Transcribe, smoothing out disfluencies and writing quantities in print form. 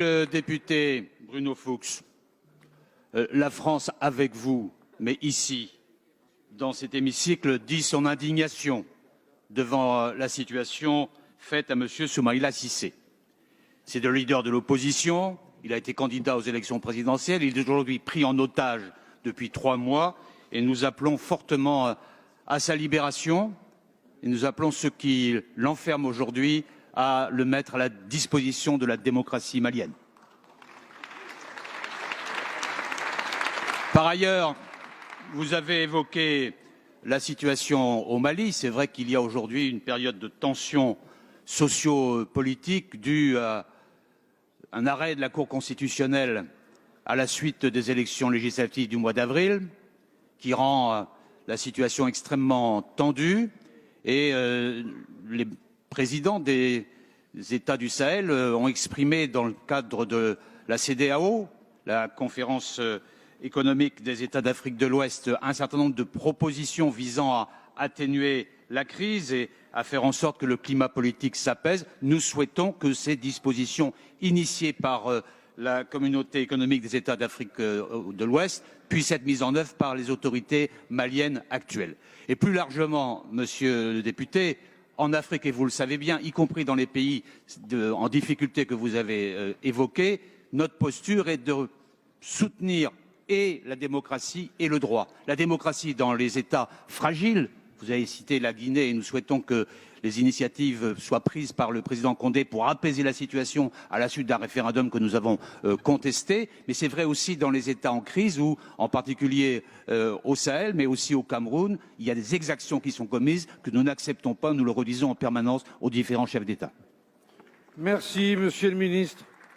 Le député Bruno Fuchs, la France avec vous, mais ici, dans cet hémicycle, dit son indignation devant la situation faite à M. Soumaïla Cissé. C'est le leader de l'opposition, il a été candidat aux élections présidentielles, il est aujourd'hui pris en otage depuis 3 mois et nous appelons fortement à sa libération et nous appelons ceux qui l'enferment aujourd'hui à le mettre à la disposition de la démocratie malienne. Par ailleurs, vous avez évoqué la situation au Mali. C'est vrai qu'il y a aujourd'hui une période de tension socio-politique due à un arrêt de la Cour constitutionnelle à la suite des élections législatives du mois d'avril, qui rend la situation extrêmement tendue. Et les présidents des États du Sahel ont exprimé dans le cadre de la CEDEAO, la conférence économique des États d'Afrique de l'Ouest, un certain nombre de propositions visant à atténuer la crise et à faire en sorte que le climat politique s'apaise. Nous souhaitons que ces dispositions initiées par la communauté économique des États d'Afrique de l'Ouest puissent être mises en œuvre par les autorités maliennes actuelles. Et plus largement, monsieur le député, en Afrique, et vous le savez bien, y compris dans les pays en difficulté que vous avez évoqués, notre posture est de soutenir et la démocratie et le droit. La démocratie dans les États fragiles, vous avez cité la Guinée et nous souhaitons que les initiatives soient prises par le président Condé pour apaiser la situation à la suite d'un référendum que nous avons contesté. Mais c'est vrai aussi dans les États en crise où, en particulier au Sahel, mais aussi au Cameroun, il y a des exactions qui sont commises que nous n'acceptons pas, nous le redisons en permanence aux différents chefs d'État. Merci, Monsieur le Ministre.